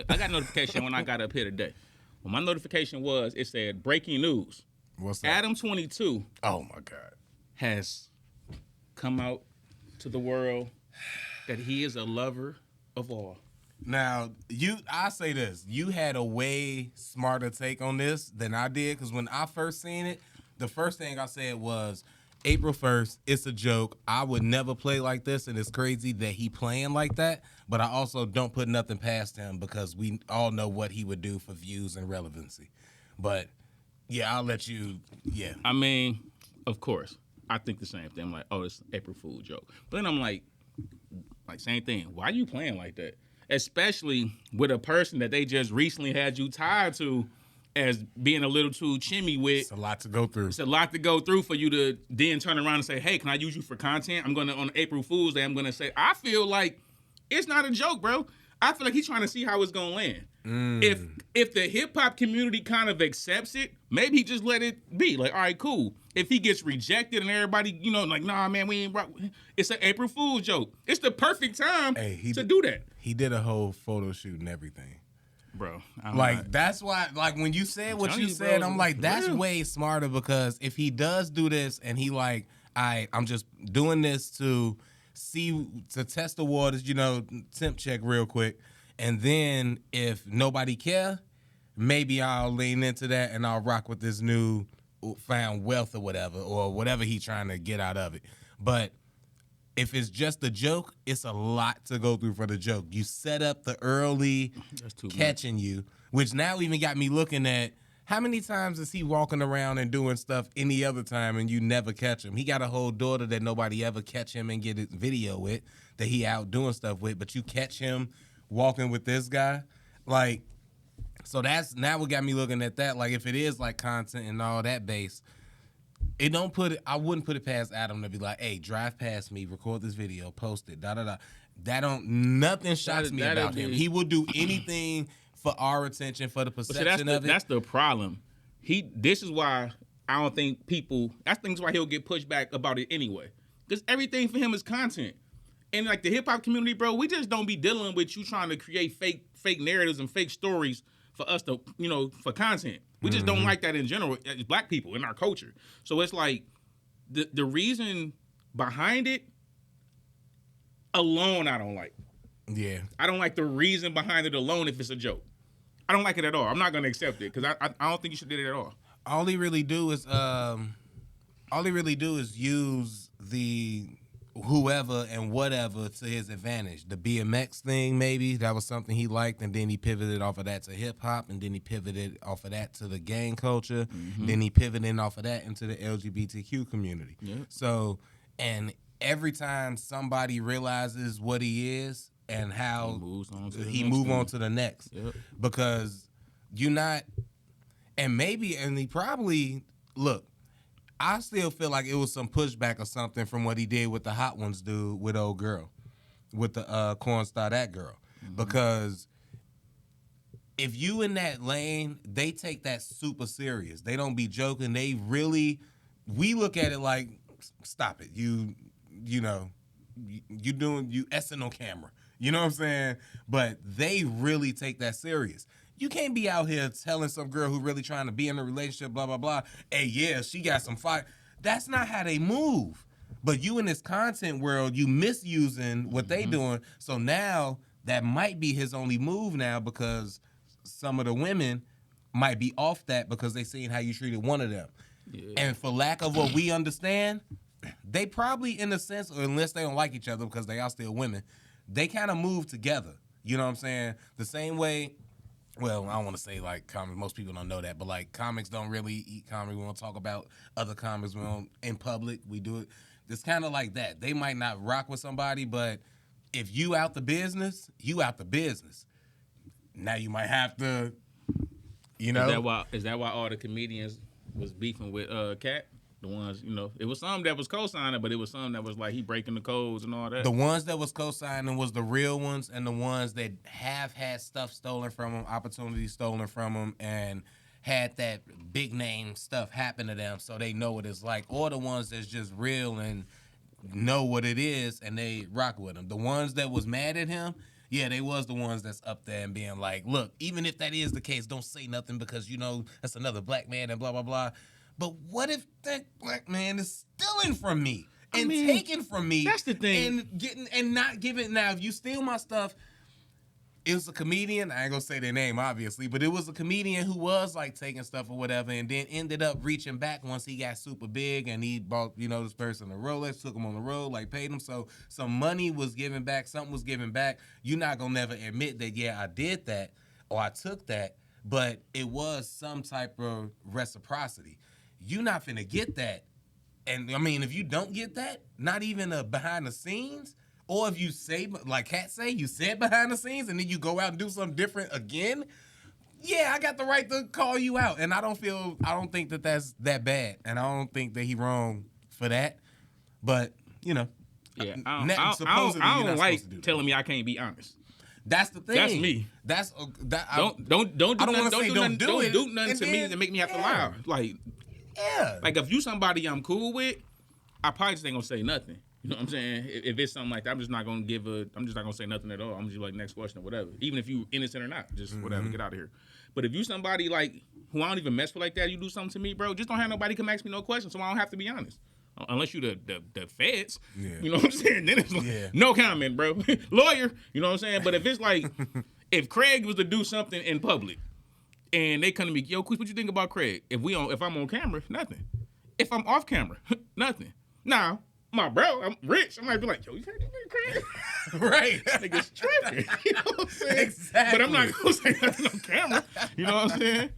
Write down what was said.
I got a notification when I got up here today. Well, my notification was, it said breaking news. What's that? Adam22 Oh my God. has come out to the world that he is a lover of all. Now, I say this. You had a way smarter take on this than I did, because when I first seen it, the first thing I said was, April 1st, it's a joke. I would never play like this, and it's crazy that he playing like that, but I also don't put nothing past him because we all know what he would do for views and relevancy. But, yeah, I'll let you, yeah. I mean, of course, I think the same thing. I'm like, oh, it's an April Fool joke. But then I'm like, same thing. Why are you playing like that? Especially with a person that they just recently had you tied to as being a little too chimmy with. It's a lot to go through. It's a lot to go through for you to then turn around and say, hey, can I use you for content? I'm going to, on April Fool's Day, I'm going to say, I feel like it's not a joke, bro. I feel like he's trying to see how it's going to land. If the hip-hop community kind of accepts it, maybe he just let it be. Like, all right, cool. If he gets rejected and everybody, like, nah, man, we ain't rock. It's an April Fool's joke. It's the perfect time to do that. He did a whole photo shoot and everything. Bro. That's why, when you said what you said, I'm like, that's way smarter, because if he does do this and he like, I'm just doing this to test the waters, temp check real quick. And then if nobody care, maybe I'll lean into that and I'll rock with this new found wealth or whatever he's trying to get out of it. But if it's just a joke, it's a lot to go through for the joke. You set up the early catching you, which now even got me looking at how many times is he walking around and doing stuff any other time and you never catch him. He got a whole daughter that nobody ever catch him and get a video with, that he out doing stuff with, but you catch him walking with this guy. So that's now what got me looking at that. Like, if it is like content and all that base, I wouldn't put it past Adam to be like, hey, drive past me, record this video, post it, nothing shocks me about him. He will do anything for our attention, for the perception of it. That's the problem. This is why I don't think that's why he'll get pushed back about it anyway. Because everything for him is content. And like the hip hop community, bro, we just don't be dealing with you trying to create fake narratives and fake stories for us to, for content. We just don't like that in general as black people in our culture. So it's like the reason behind it alone I don't like. Yeah. I don't like the reason behind it alone if it's a joke. I don't like it at all. I'm not going to accept it because I don't think you should do it at all. All he really do is use the whoever and whatever to his advantage. The BMX thing, maybe that was something he liked, and then he pivoted off of that to hip hop, and then he pivoted off of that to the gang culture. Then he pivoted off of that into the LGBTQ community. Yep. So, and every time somebody realizes what he is and how he move on to the next, yep. Because you're not, and he probably look. I still feel like it was some pushback or something from what he did with the Hot Ones dude with old girl, with the Corn Star that girl. Because if you in that lane, they take that super serious. They don't be joking. We look at it like, stop it. You essing on camera. You know what I'm saying? But they really take that serious. You can't be out here telling some girl who really trying to be in a relationship, blah, blah, blah, hey, yeah, she got some fire. That's not how they move. But you in this content world, you misusing what they doing. So now that might be his only move now, because some of the women might be off that because they seen how you treated one of them. Yeah. And for lack of what we understand, they probably, in a sense, or unless they don't like each other because they are still women, they kind of move together. You know what I'm saying? The same way. Well, I don't want to say like comics. Most people don't know that, but like comics don't really eat comedy. We don't talk about other comics. We don't in public. We do it. It's kind of like that. They might not rock with somebody, but if you out the business, you out the business. Now you might have to, Is that why all the comedians was beefing with Cat? The ones, it was some that was co-signing, but it was some that was like he breaking the codes and all that. The ones that was co-signing was the real ones, and the ones that have had stuff stolen from them, opportunities stolen from them, and had that big name stuff happen to them, so they know what it's like. Or the ones that's just real and know what it is, and they rock with him. The ones that was mad at him, yeah, they was the ones that's up there and being like, look, even if that is the case, don't say nothing because, that's another black man and blah, blah, blah. But what if that black man is stealing from me and taking from me? That's the thing. And not giving. Now, if you steal my stuff, it was a comedian. I ain't gonna say their name, obviously, but it was a comedian who was like taking stuff or whatever, and then ended up reaching back once he got super big, and he bought, this person a Rolex, took him on the road, like paid him. So some money was given back, something was given back. You're not gonna never admit that, yeah, I did that or I took that, but it was some type of reciprocity. You're not finna get that. And I mean, if you don't get that, not even a behind the scenes, or if you say, like Kat say, you said behind the scenes and then you go out and do something different again, yeah, I got the right to call you out. And I don't think that that's that bad. And I don't think that he wrong for that. But, Yeah, I don't like telling me I can't be honest. That's the thing. That's me. Don't do nothing to me to make me have to lie. Like, yeah. Like if you somebody I'm cool with, I probably just ain't gonna say nothing. You know what I'm saying? If it's something like that, I'm just not gonna say nothing at all. I'm just like, next question or whatever. Even if you innocent or not, just whatever, get out of here. But if you somebody like who I don't even mess with like that, you do something to me, bro, just don't have nobody come ask me no questions, so I don't have to be honest. Unless you the feds, you know what I'm saying? Then it's like, no comment, bro. Lawyer, you know what I'm saying? But if it's like, if Craig was to do something in public, and they come to me, yo, Queez, what you think about Craig? If I'm on camera, nothing. If I'm off camera, nothing. Now, my bro, I'm rich. I might be like, yo, you heard this nigga Craig? Right. That nigga's tripping. You know what I'm saying? Exactly. But I'm not gonna say nothing on camera. You know what I'm saying?